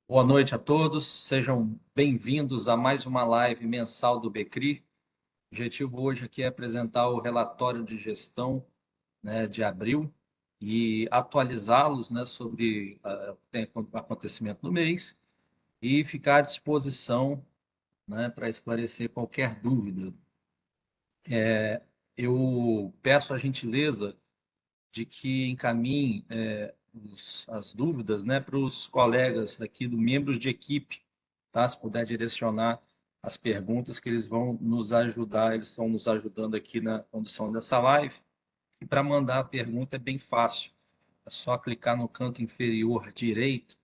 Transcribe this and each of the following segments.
Boa noite a todos, sejam bem-vindos a mais uma live mensal do Becri. O objetivo hoje aqui é apresentar o relatório de gestão, né, de abril e atualizá-los, né, sobre o que tem acontecimento no mês e ficar à disposição, né, para esclarecer qualquer dúvida. Eu peço a gentileza de que encaminhem as dúvidas, né, para os colegas daqui, do membros de equipe, tá? Se puder direcionar as perguntas que eles vão nos ajudar, eles estão nos ajudando aqui na condução dessa live. E para mandar a pergunta é bem fácil, é só clicar no canto inferior direito,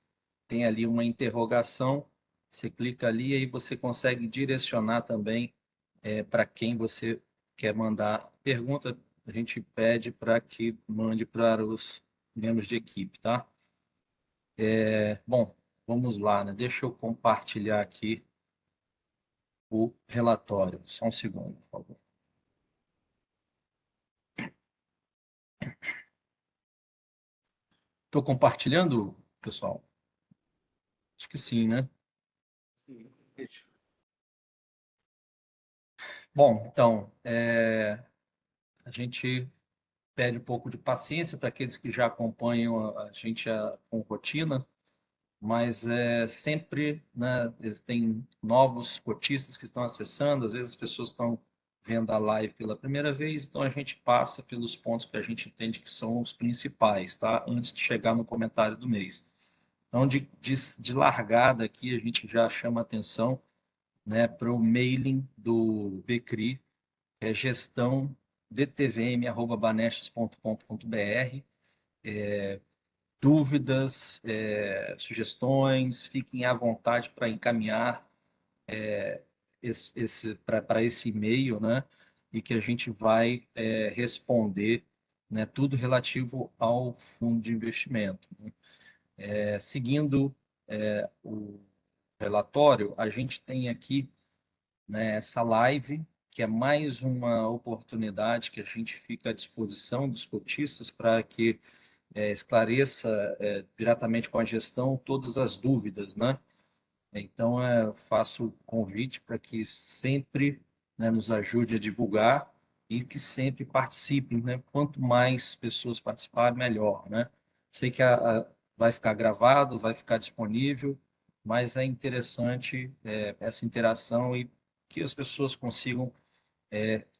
tem ali uma interrogação, você clica ali e aí você consegue direcionar também para quem você quer mandar pergunta. A gente pede para que mande para os membros de equipe, tá? Bom, vamos lá, né? Deixa eu compartilhar aqui o relatório. Só um segundo, por favor. Estou compartilhando, pessoal? Acho que sim, né? Sim. Bom, então, a gente pede um pouco de paciência para aqueles que já acompanham a gente com rotina, mas sempre, né, tem novos cotistas que estão acessando, às vezes as pessoas estão vendo a live pela primeira vez, então a gente passa pelos pontos que a gente entende que são os principais, tá? Antes de chegar no comentário do mês. Então, de largada aqui, a gente já chama atenção, né, para o mailing do Becri, que é gestão dtvm@banestes.com.br. Dúvidas, sugestões, fiquem à vontade para encaminhar para esse e-mail, né? E que a gente vai responder, né, tudo relativo ao fundo de investimento, né? Seguindo o relatório, a gente tem aqui, né, essa live, que é mais uma oportunidade que a gente fica à disposição dos cotistas para que esclareça diretamente com a gestão todas as dúvidas, né? Então, eu faço o convite para que sempre, né, nos ajude a divulgar e que sempre participem, né? Quanto mais pessoas participarem, melhor, né? Sei que vai ficar gravado, vai ficar disponível, mas é interessante essa interação e que as pessoas consigam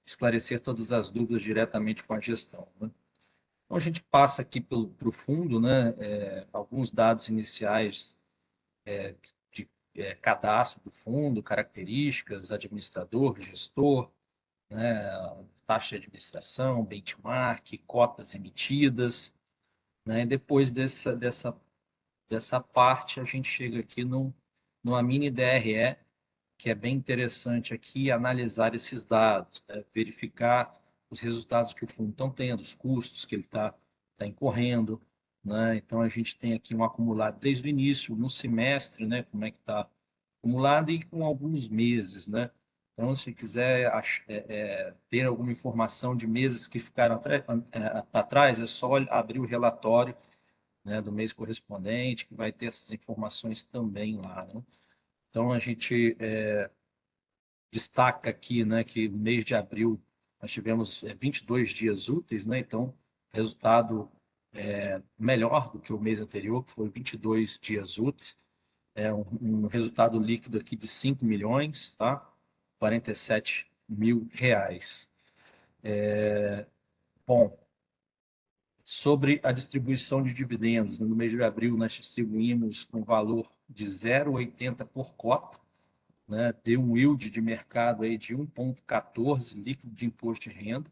esclarecer todas as dúvidas diretamente com a gestão, né? Então, a gente passa aqui para o fundo, né? Alguns dados iniciais de cadastro do fundo, características, administrador, gestor, né, taxa de administração, benchmark, cotas emitidas, né, e depois dessa parte a gente chega aqui numa mini DRE, que é bem interessante aqui analisar esses dados, né, verificar os resultados que o fundo está tendo, os custos que ele está incorrendo, né? Então a gente tem aqui um acumulado desde o início, no semestre, né? Como é que está acumulado e com alguns meses, né? Então, se quiser ter alguma informação de meses que ficaram para trás, é só abrir o relatório, né, do mês correspondente, que vai ter essas informações também lá, né? Então, a gente destaca aqui, né, que no mês de abril nós tivemos 22 dias úteis, né? Então, resultado melhor do que o mês anterior, que foi 22 dias úteis. Um resultado líquido aqui de 5 milhões, tá? 47 mil reais. Bom, sobre a distribuição de dividendos, no mês de abril nós distribuímos um valor de 0,80 por cota, né? Deu um yield de mercado aí de 1,14 líquido de imposto de renda.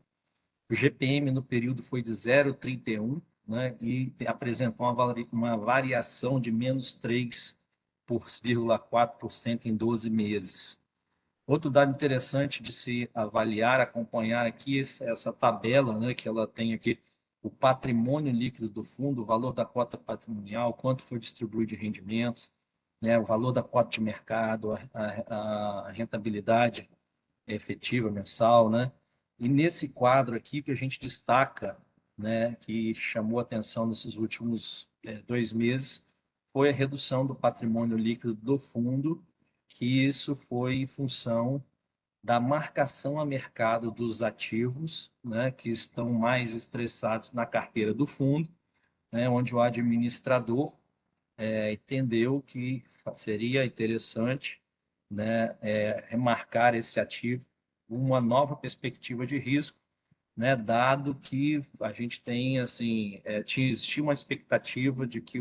O GPM no período foi de 0,31, né? E apresentou uma variação de menos 3,4% em 12 meses. Outro dado interessante de se avaliar, acompanhar aqui, essa tabela, né, que ela tem aqui o patrimônio líquido do fundo, o valor da cota patrimonial, quanto foi distribuído de rendimentos, né, o valor da cota de mercado, a rentabilidade efetiva mensal, né? E nesse quadro aqui que a gente destaca, né, que chamou atenção nesses últimos 2 meses, foi a redução do patrimônio líquido do fundo, que isso foi em função da marcação a mercado dos ativos, né, que estão mais estressados na carteira do fundo, né, onde o administrador entendeu que seria interessante, né, remarcar esse ativo uma nova perspectiva de risco, né, dado que a gente tem assim existia uma expectativa de que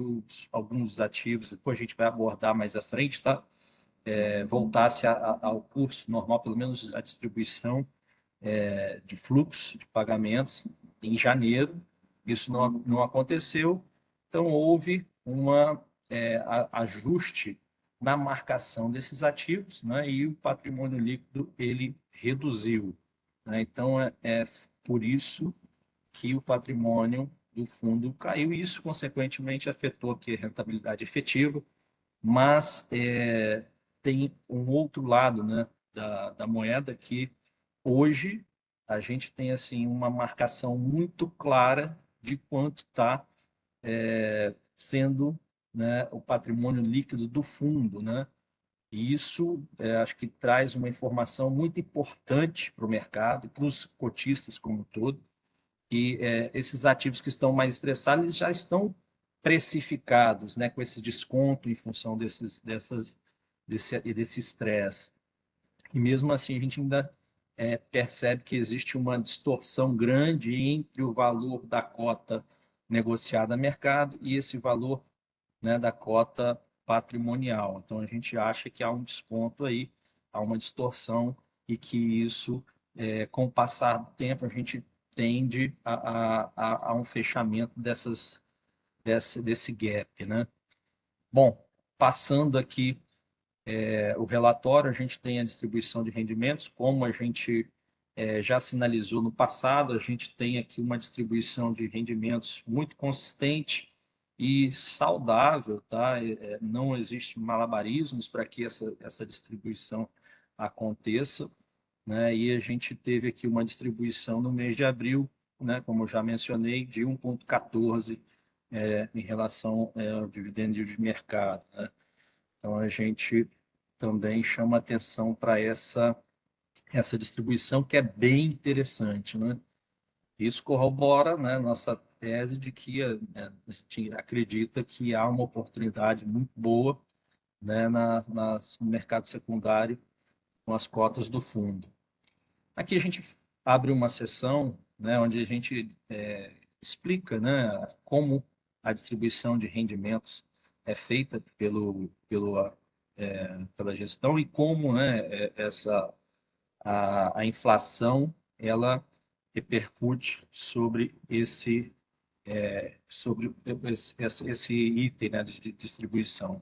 alguns ativos, depois a gente vai abordar mais à frente, tá, voltasse ao curso normal, pelo menos a distribuição de fluxo de pagamentos em janeiro. Isso não aconteceu, então houve ajuste na marcação desses ativos, né, e o patrimônio líquido ele reduziu, né? Então é por isso que o patrimônio do fundo caiu, e isso consequentemente afetou aqui a rentabilidade efetiva, mas tem um outro lado, né, da moeda, que hoje a gente tem assim uma marcação muito clara de quanto está sendo, né, o patrimônio líquido do fundo, né? E isso acho que traz uma informação muito importante para o mercado, para os cotistas como um todo, e esses ativos que estão mais estressados, eles já estão precificados, né, com esse desconto em função desse estresse. E mesmo assim, a gente ainda percebe que existe uma distorção grande entre o valor da cota negociada a mercado e esse valor, né, da cota patrimonial. Então, a gente acha que há um desconto aí, há uma distorção, e que isso, com o passar do tempo, a gente tende a um fechamento desse gap, né? Bom, passando aqui o relatório, a gente tem a distribuição de rendimentos, como a gente já sinalizou no passado, a gente tem aqui uma distribuição de rendimentos muito consistente e saudável, tá? Não existe malabarismos para que essa distribuição aconteça, né? E a gente teve aqui uma distribuição no mês de abril, né, como eu já mencionei, de 1,14 em relação ao dividendo de mercado, né? Então, a gente também chama atenção para essa distribuição, que é bem interessante, né? Isso corrobora, né, nossa tese de que a gente acredita que há uma oportunidade muito boa, né, no mercado secundário com as cotas do fundo. Aqui a gente abre uma sessão, né, onde a gente explica, né, como a distribuição de rendimentos é feita pela gestão, e como, né, a inflação ela repercute sobre esse item, né, de distribuição.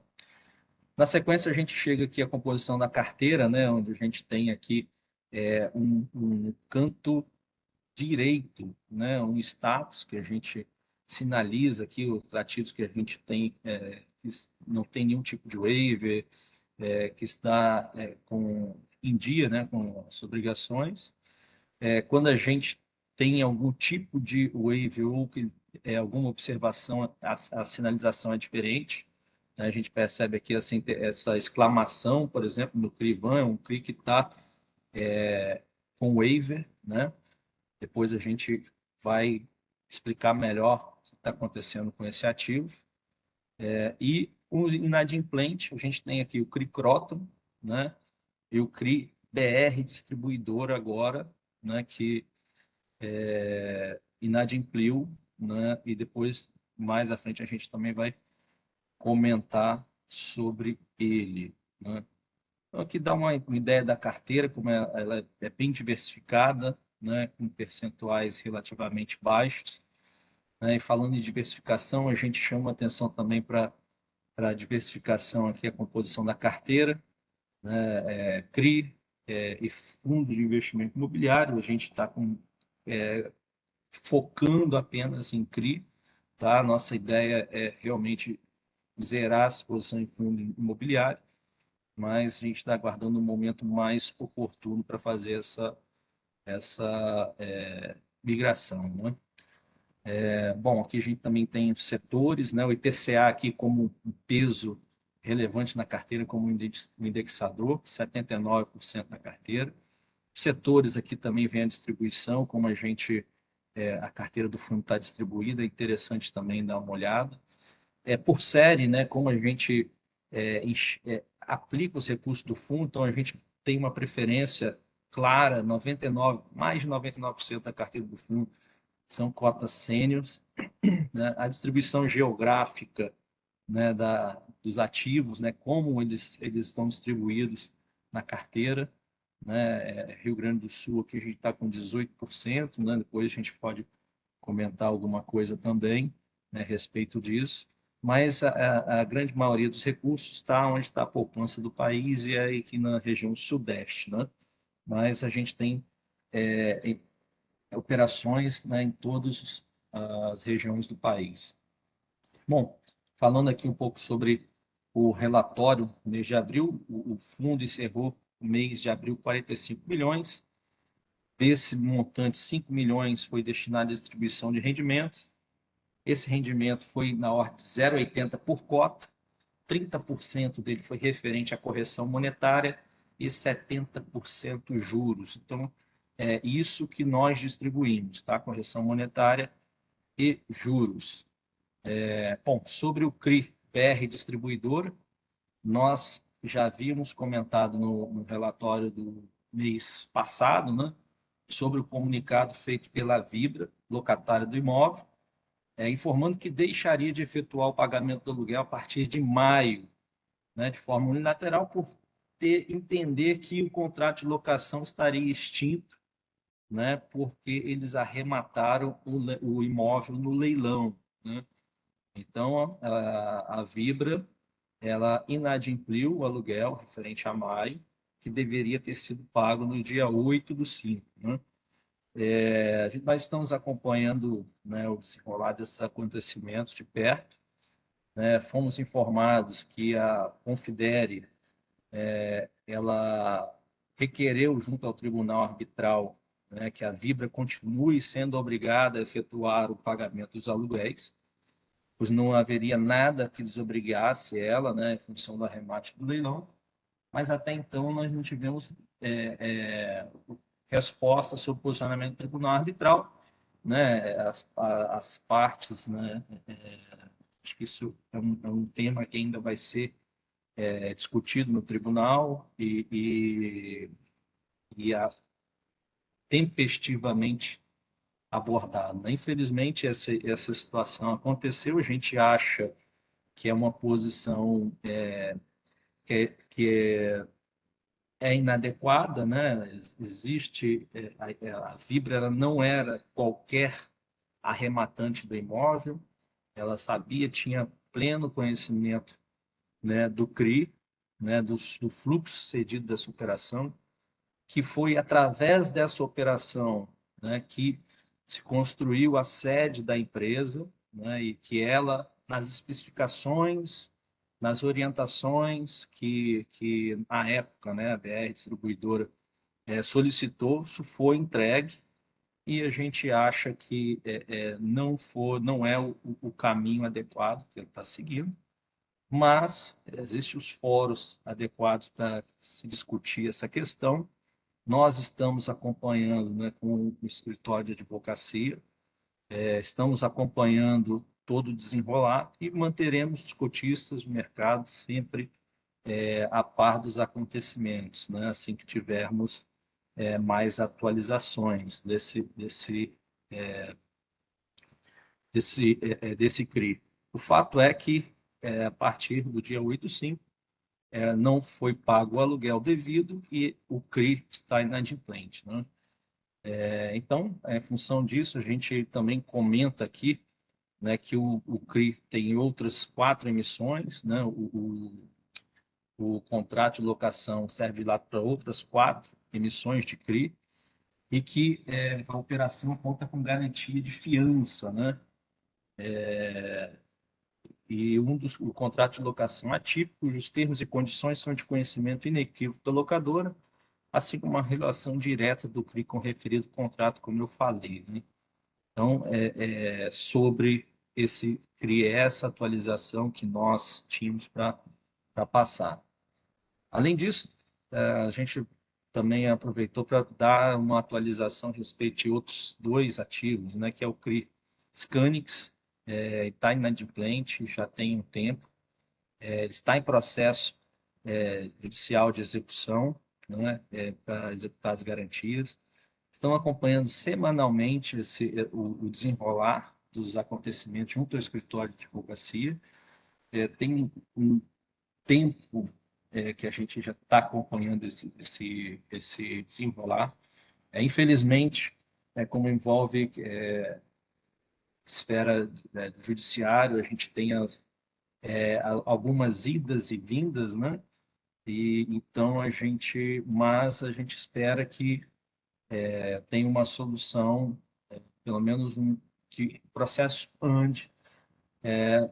Na sequência, a gente chega aqui à composição da carteira, né, onde a gente tem aqui um canto direito, né, um status que a gente sinaliza aqui, os ativos que a gente tem, que não tem nenhum tipo de waiver, que está em dia, né, com as obrigações. Quando a gente tem algum tipo de waiver ou que alguma observação, a sinalização é diferente, né? A gente percebe aqui assim, essa exclamação, por exemplo, no CRI-VAN, é um CRI que está com waiver, né? Depois a gente vai explicar melhor o que está acontecendo com esse ativo. E o inadimplente, a gente tem aqui o CRI Croton, né? E o CRI BR Distribuidor agora, né? Que inadimpliu, né? E depois, mais à frente, a gente também vai comentar sobre ele, né? Então, aqui dá uma ideia da carteira, como ela é bem diversificada, né? Com percentuais relativamente baixos, né? E falando em diversificação, a gente chama atenção também para a diversificação aqui, a composição da carteira, né? CRI e fundo de investimento imobiliário. A gente está focando apenas em CRI, tá? Nossa ideia é realmente zerar a exposição em fundo imobiliário, mas a gente está aguardando um momento mais oportuno para fazer essa migração, né? Bom, aqui a gente também tem os setores, né? O IPCA aqui como um peso relevante na carteira, como um indexador, 79% na carteira. Setores aqui também vem a distribuição, como a carteira do fundo está distribuída, é interessante também dar uma olhada. Por série, né, como a gente aplica os recursos do fundo, então a gente tem uma preferência clara, 99, mais de 99% da carteira do fundo são cotas sêniores, né? A distribuição geográfica, né, dos ativos, né, como eles estão distribuídos na carteira, né? Rio Grande do Sul, aqui a gente está com 18%, né? Depois a gente pode comentar alguma coisa também, né, a respeito disso, mas a grande maioria dos recursos está onde está a poupança do país e aí aqui na região sudeste, né? Mas a gente tem operações, né, em todas as regiões do país. Bom, falando aqui um pouco sobre o relatório do mês de abril, o fundo encerrou o mês de abril 45 milhões. Desse montante, 5 milhões foi destinado à distribuição de rendimentos. Esse rendimento foi na ordem de 0,80 por cota, 30% dele foi referente à correção monetária e 70% juros. Então, é isso que nós distribuímos, tá? Correção monetária e juros. Bom, sobre o CRI BR Distribuidora, nós já havíamos comentado no relatório do mês passado, né, sobre o comunicado feito pela Vibra, locatária do imóvel, informando que deixaria de efetuar o pagamento do aluguel a partir de maio, né, de forma unilateral, por entender que o contrato de locação estaria extinto, né, porque eles arremataram o imóvel no leilão, né? Então, a Vibra, ela inadimpliu o aluguel referente a maio, que deveria ter sido pago no dia 8/5, né? Nós estamos acompanhando, né, o desenrolar desses acontecimentos de perto, né? Fomos informados que a Confidere, ela requereu junto ao Tribunal Arbitral, né, que a Vibra continue sendo obrigada a efetuar o pagamento dos aluguéis, pois não haveria nada que desobrigasse ela, né, em função do arremate do leilão, mas até então nós não tivemos resposta sobre o posicionamento do Tribunal Arbitral, né, as partes, né, acho que isso é um tema que ainda vai ser discutido no tribunal e tempestivamente abordado, né? Infelizmente, essa situação aconteceu, a gente acha que é uma posição que é inadequada, né? Existe a Vibra, ela não era qualquer arrematante do imóvel, ela sabia, tinha pleno conhecimento, né, do CRI, né, do fluxo cedido dessa operação, que foi através dessa operação, né, que se construiu a sede da empresa, né, e que ela, nas especificações, nas orientações que na época, né, a BR Distribuidora solicitou, isso foi entregue e a gente acha que não é o caminho adequado que ele está seguindo, mas existem os fóruns adequados para se discutir essa questão. Nós estamos acompanhando, né, com o escritório de advocacia, estamos acompanhando todo o desenrolar e manteremos os cotistas do mercado sempre a par dos acontecimentos, né, assim que tivermos mais atualizações desse CRI. O fato é que, a partir do dia 8/5, não foi pago o aluguel devido e o CRI está inadimplente, né? Então, em função disso, a gente também comenta aqui, né, que o CRI tem outras 4 emissões, né? O contrato de locação serve lá para outras 4 emissões de CRI e que a operação conta com garantia de fiança, né? E o contrato de locação atípico, cujos termos e condições são de conhecimento inequívoco da locadora, assim como uma relação direta do CRI com o referido contrato, como eu falei, né? Então, sobre esse CRI, essa atualização que nós tínhamos para passar. Além disso, a gente também aproveitou para dar uma atualização a respeito de outros dois ativos, né, que é o CRI Scanix, está inadimplente, já tem um tempo, ele está em processo judicial de execução, né, para executar as garantias. Estão acompanhando semanalmente o desenrolar dos acontecimentos junto ao escritório de advocacia. Tem um tempo que a gente já está acompanhando esse desenrolar. Infelizmente, como envolve esfera do judiciário, a gente tem algumas idas e vindas, né? E então mas a gente espera que tenha uma solução, pelo menos que o processo ande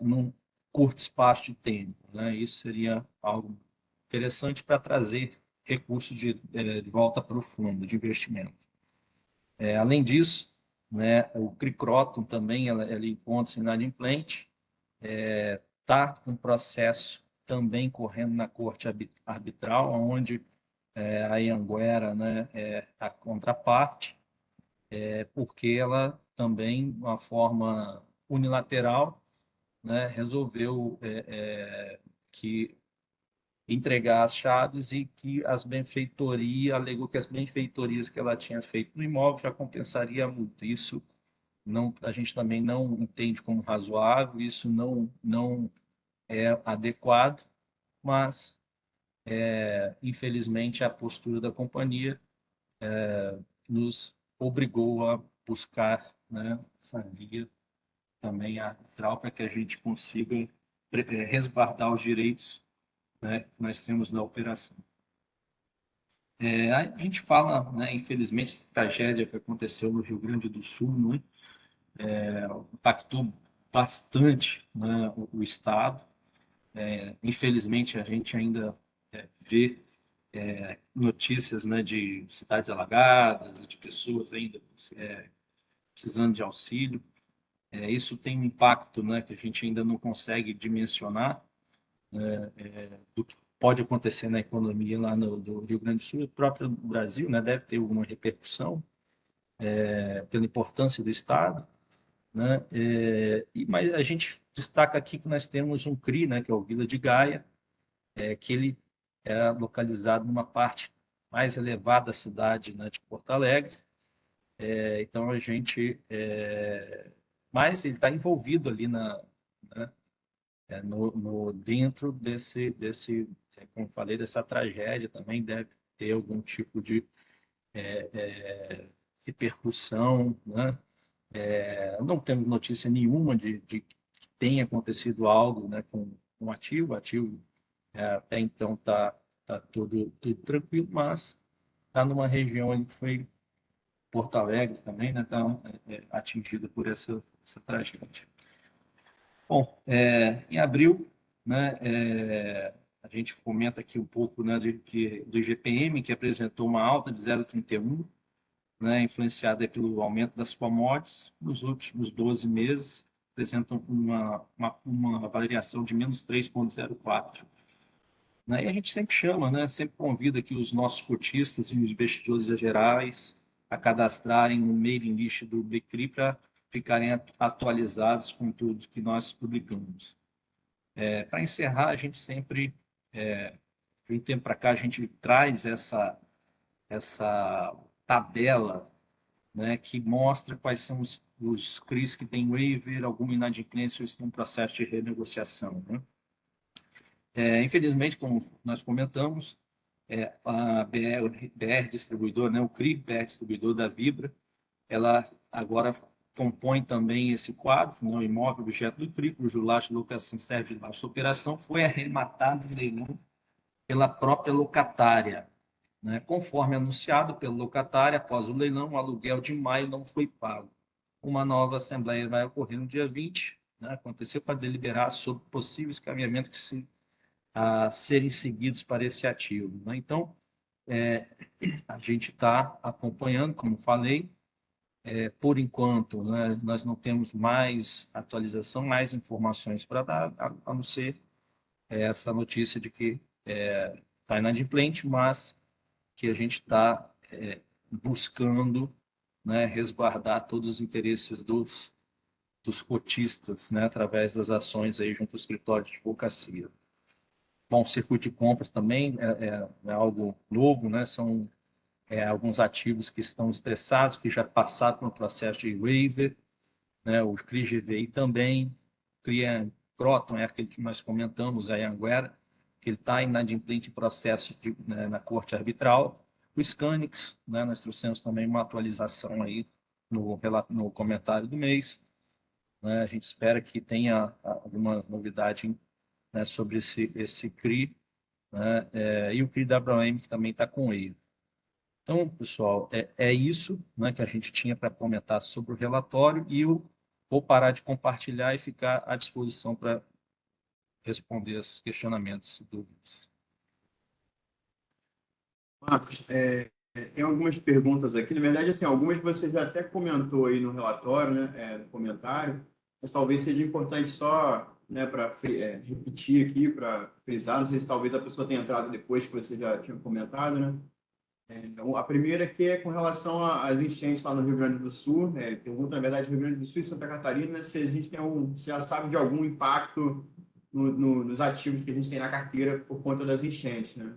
num curto espaço de tempo, né? Isso seria algo interessante para trazer recursos de volta para o fundo de investimento. Além disso, né, o CRI Croton também ele encontra-se inadimplente, está com processo também correndo na corte arbitral, onde a Anhanguera, né, é a contraparte, porque ela também, de uma forma unilateral, né, resolveu que entregar as chaves e que as benfeitorias, alegou que as benfeitorias que ela tinha feito no imóvel já compensaria a multa. Isso não, a gente também não entende como razoável, isso não é adequado, mas infelizmente a postura da companhia nos obrigou a buscar, né, essa via também arbitral para que a gente consiga resguardar os direitos, né, que nós temos na operação. A gente fala, né, infelizmente, essa tragédia que aconteceu no Rio Grande do Sul, né, impactou bastante, né, o Estado. Infelizmente, a gente ainda vê notícias, né, de cidades alagadas, de pessoas ainda precisando de auxílio. Isso tem um impacto, né, que a gente ainda não consegue dimensionar, do que pode acontecer na economia lá do Rio Grande do Sul. O próprio Brasil, né, deve ter alguma repercussão pela importância do Estado, né? Mas a gente destaca aqui que nós temos um CRI, né, que é o Vila de Gaia, que ele é localizado numa parte mais elevada da cidade, né, de Porto Alegre. Então a gente, mas ele está envolvido ali né, dentro como falei, dessa tragédia também deve ter algum tipo de repercussão, né? Não temos notícia nenhuma de que tenha acontecido algo, né, com o ativo. O ativo até então tá tudo tranquilo, mas está numa região que foi Porto Alegre também, né, tá atingido por essa tragédia. Bom, em abril, né, a gente comenta aqui um pouco, né, do IGPM, que apresentou uma alta de 0,31, né, influenciada pelo aumento das commodities. Nos últimos 12 meses, apresentam uma variação de menos 3,04. Né? E a gente sempre chama, né, sempre convida aqui os nossos cotistas e os investidores gerais a cadastrarem no mailing list do BCRI para ficarem atualizados com tudo que nós publicamos. Para encerrar, a gente sempre, de um tempo para cá, a gente traz essa tabela, né, que mostra quais são os CRIs que têm waiver, alguma inadimplência ou estão em processo de renegociação. Né? Infelizmente, como nós comentamos, a BR Distribuidor, né, o CRI BR Distribuidor da Vibra, ela agora compõe também esse quadro, né, o imóvel objeto do CRI, cujo laço de locação serve de laço de operação, foi arrematado em leilão pela própria locatária. Né? Conforme anunciado pelo locatário, após o leilão, o aluguel de maio não foi pago. Uma nova assembleia vai ocorrer no dia 20, né? Aconteceu para deliberar sobre possíveis caminhamentos a serem seguidos para esse ativo. Né? Então, a gente está acompanhando, como falei, por enquanto, né, nós não temos mais atualização, mais informações para dar, a não ser essa notícia de que está inadimplente, mas que a gente está buscando, né, resguardar todos os interesses dos cotistas, né, através das ações aí junto ao escritório de advocacia. Bom, o circuito de compras também é algo novo, né? São alguns ativos que estão estressados, que já passaram no processo de waiver, né? O CRI-GVI também, Croton é aquele que nós comentamos, a Anguera, que ele está inadimplente em processo né, na corte arbitral. O Scanix, né? Nós trouxemos também uma atualização aí no comentário do mês, né? A gente espera que tenha alguma novidade, né, sobre esse CRI, né? E o CRI da Abraham, que também está com ele. Então, pessoal, é isso, né, que a gente tinha para comentar sobre o relatório, e eu vou parar de compartilhar e ficar à disposição para responder esses questionamentos e dúvidas. Marcos, tem algumas perguntas aqui. Na verdade, assim, algumas você já até comentou aí no relatório, né, no comentário, mas talvez seja importante só, né, para repetir aqui, para frisar. Não sei se talvez a pessoa tenha entrado depois que você já tinha comentado, né? Então, a primeira aqui é com relação às enchentes lá no Rio Grande do Sul. Pergunta, na verdade, Rio Grande do Sul e Santa Catarina, né, se a gente se já sabe de algum impacto nos ativos que a gente tem na carteira por conta das enchentes, né?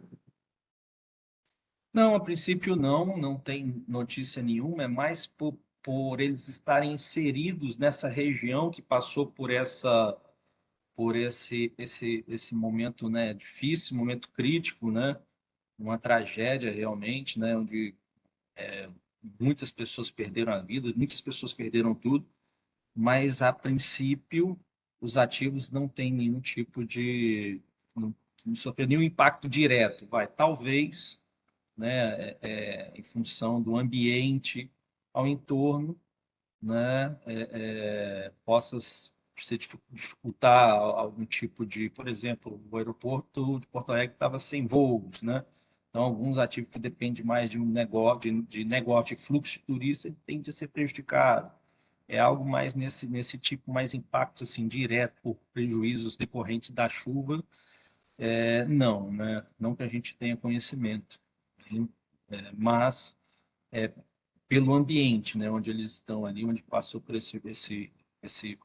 Não, a princípio não tem notícia nenhuma, é mais por eles estarem inseridos nessa região que passou por esse momento, né, difícil, momento crítico, né, uma tragédia realmente, né, onde muitas pessoas perderam a vida, muitas pessoas perderam tudo, mas a princípio os ativos não têm nenhum tipo de, não sofreu nenhum impacto direto, talvez, né, em função do ambiente ao entorno, né, possa se dificultar algum tipo de, por exemplo, o aeroporto de Porto Alegre estava sem voos, né? Então, alguns ativos que dependem mais de um negócio, de negócio, de fluxo de turista, tende a ser prejudicado. É algo mais nesse tipo, mais impacto assim, direto por prejuízos decorrentes da chuva, não, né? Não que a gente tenha conhecimento, hein? Mas pelo ambiente, né, onde eles estão ali, onde passou por esse, esse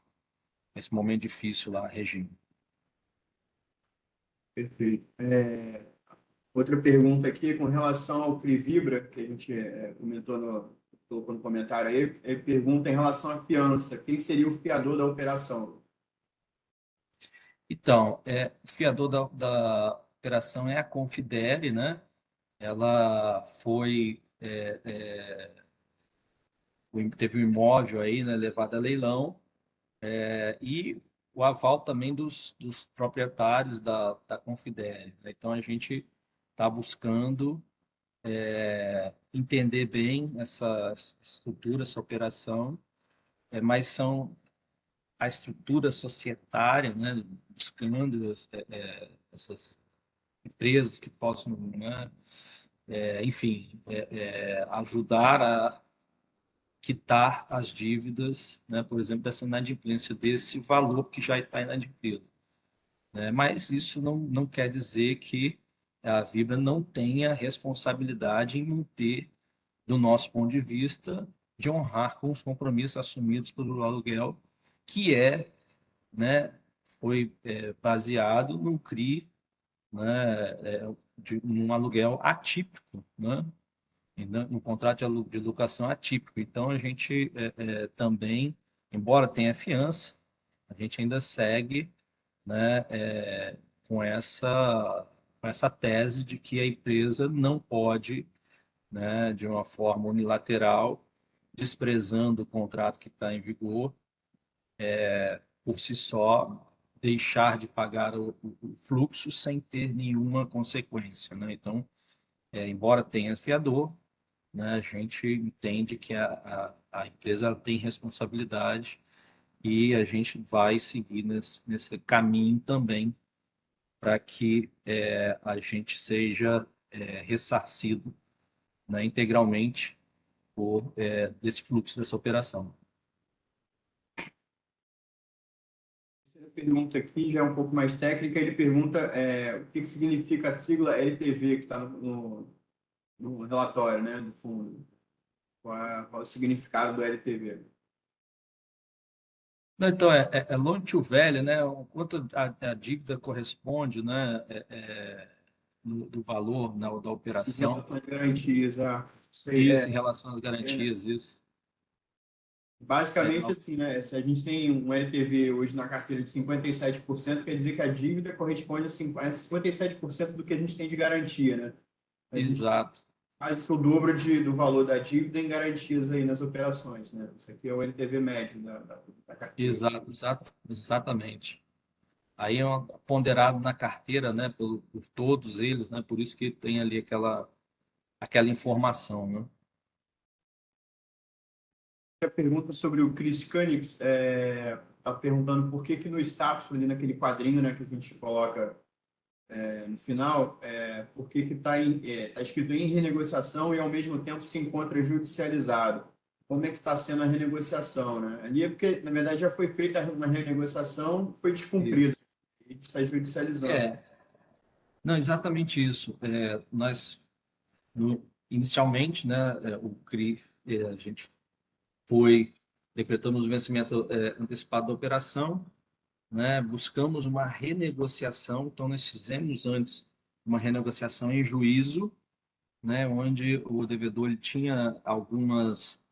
momento difícil lá, a região. Perfeito. Outra pergunta aqui com relação ao Crivibra, que a gente comentou colocou no comentário aí, pergunta em relação à fiança. Quem seria o fiador da operação? Então, o fiador da operação é a Confidere, né? Ela teve um imóvel aí, né, levado a leilão, e o aval também dos proprietários da Confidere, né? Então, a gente está buscando entender bem essa estrutura, essa operação, mas são a estrutura societária, né, buscando essas empresas que possam, né, enfim, ajudar a quitar as dívidas, né, por exemplo, dessa inadimplência, desse valor que já está inadimplido, né? Mas isso não quer dizer que a Vibra não tenha responsabilidade em manter, do nosso ponto de vista, de honrar com os compromissos assumidos pelo aluguel, que né, foi baseado num CRI, né, de um aluguel atípico, né, no contrato de locação atípico. Então, a gente também, embora tenha fiança, a gente ainda segue, né, com essa tese de que a empresa não pode, né, de uma forma unilateral, desprezando o contrato que está em vigor, por si só, deixar de pagar o fluxo sem ter nenhuma consequência, né? Então, embora tenha fiador, né, a gente entende que a empresa tem responsabilidade, e a gente vai seguir nesse caminho também para que a gente seja ressarcido, né, integralmente, desse fluxo, dessa operação. Essa pergunta aqui já é um pouco mais técnica. Ele pergunta o que significa a sigla LTV que está no relatório, né, do fundo. Qual é o significado do LTV? Não, então, é loan to value, né? O quanto a dívida corresponde, né? Do valor, né, da Em operação. relação às garantias, isso aí Isso, em relação às é, garantias, isso. basicamente Legal. assim, né? Se a gente tem um LTV hoje na carteira de 57%, quer dizer que a dívida corresponde a 57% do que a gente tem de garantia, né? A gente tem Exato. quase que o dobro do valor da dívida em garantias aí nas operações, né? Isso aqui é o LTV médio da carteira. Exatamente. Aí é ponderado na carteira, né, por todos eles, né? Por isso que tem ali aquela informação, né? A pergunta sobre o Chris Koenigs está perguntando por que no status, ali naquele quadrinho, né, que a gente coloca no final, por que está escrito em renegociação e ao mesmo tempo se encontra judicializado. Como é que está sendo a renegociação, né? Ali é porque, na verdade, já foi feita uma renegociação, foi descumprida. Isso. A gente está judicializando. É, não, exatamente isso. Nós, inicialmente, né, o CRI, a gente decretamos o vencimento antecipado da operação, né, buscamos uma renegociação, então nós fizemos antes uma renegociação em juízo, né, onde o devedor ele tinha algumas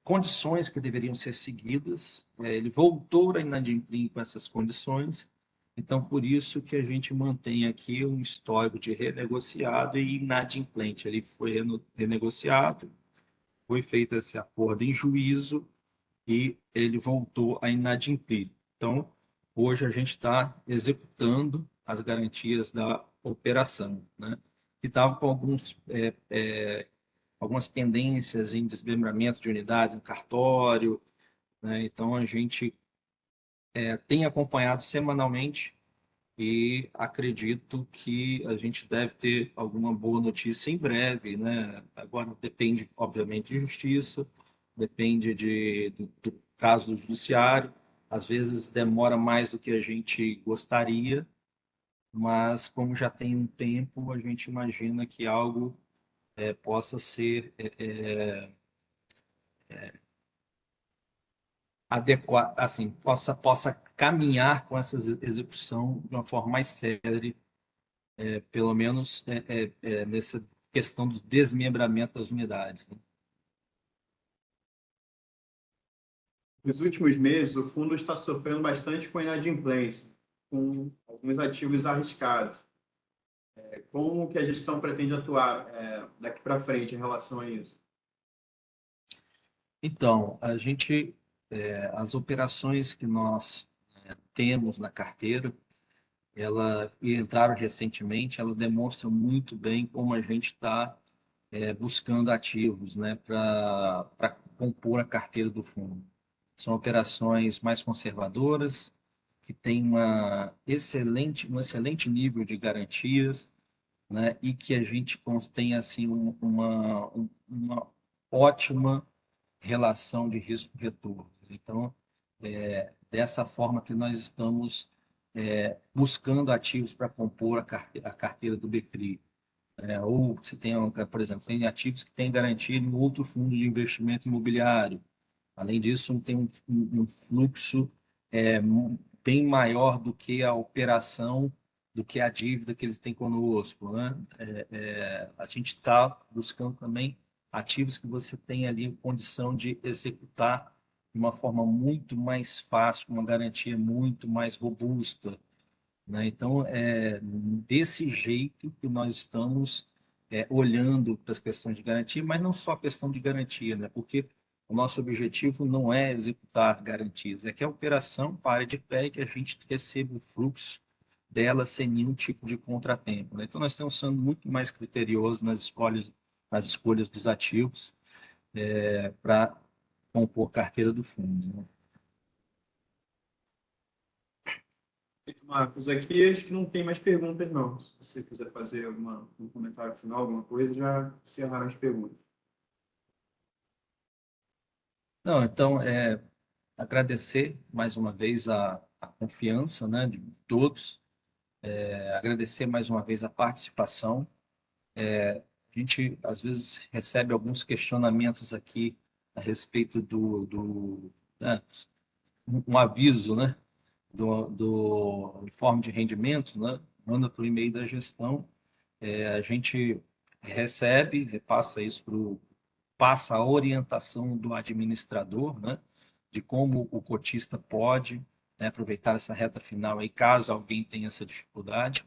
condições que deveriam ser seguidas, ele voltou a inadimplir com essas condições, então por isso que a gente mantém aqui um histórico de renegociado e inadimplente. Ele foi renegociado, foi feito esse acordo em juízo e ele voltou a inadimplir. Então, hoje a gente está executando as garantias da operação, né? E estava com algumas pendências em desmembramento de unidades em cartório, né? Então, a gente tem acompanhado semanalmente e acredito que a gente deve ter alguma boa notícia em breve, né? Agora depende, obviamente, de justiça, depende do caso do judiciário. Às vezes demora mais do que a gente gostaria, mas como já tem um tempo, a gente imagina que algo possa ser adequado, assim, possa caminhar com essa execução de uma forma mais célere, pelo menos nessa questão do desmembramento das unidades, né? Nos últimos meses, o fundo está sofrendo bastante com inadimplência, com alguns ativos arriscados. Como que a gestão pretende atuar daqui para frente em relação a isso? Então, as operações que nós temos na carteira, e entraram recentemente, ela demonstra muito bem como a gente está buscando ativos, né, para compor a carteira do fundo. São operações mais conservadoras, que têm um excelente nível de garantias, né, e que a gente tem assim, uma ótima relação de risco-retorno. Então, dessa forma que nós estamos buscando ativos para compor a carteira do Becri. Ou você tem, por exemplo, tem ativos que têm garantia em outro fundo de investimento imobiliário. Além disso, tem um fluxo é, bem maior do que a operação, do que a dívida que eles têm conosco, né? A gente está buscando também ativos que você tem ali condição de executar de uma forma muito mais fácil, com uma garantia muito mais robusta, né? Então, desse jeito que nós estamos olhando para as questões de garantia, mas não só a questão de garantia, né? Porque o nosso objetivo não é executar garantias, é que a operação pare de pé e que a gente receba o fluxo dela sem nenhum tipo de contratempo, né? Então, nós estamos sendo muito mais criteriosos nas escolhas dos ativos para compor carteira do fundo, né? Marcos, aqui acho que não tem mais perguntas, não. Se você quiser fazer um comentário final, alguma coisa, já encerraram as perguntas. Não, então, agradecer mais uma vez a confiança, né, de todos, agradecer mais uma vez a participação. A gente, às vezes, recebe alguns questionamentos aqui a respeito né, um aviso, né, do informe de rendimento, né, manda para o e-mail da gestão, a gente recebe, repassa isso passa a orientação do administrador, né, de como o cotista pode, né, aproveitar essa reta final aí, caso alguém tenha essa dificuldade,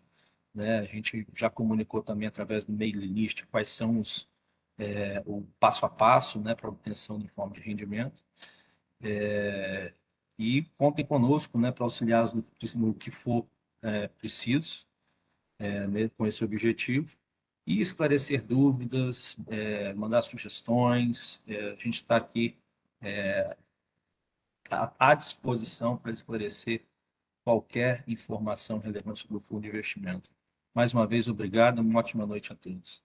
né, a gente já comunicou também através do mailing list quais são o passo a passo, né, para obtenção do informe de rendimento. E contem conosco, né, para auxiliá-los no que for preciso, né, com esse objetivo, e esclarecer dúvidas, mandar sugestões. A gente está aqui à disposição para esclarecer qualquer informação relevante sobre o fundo de investimento. Mais uma vez, obrigado, uma ótima noite a todos.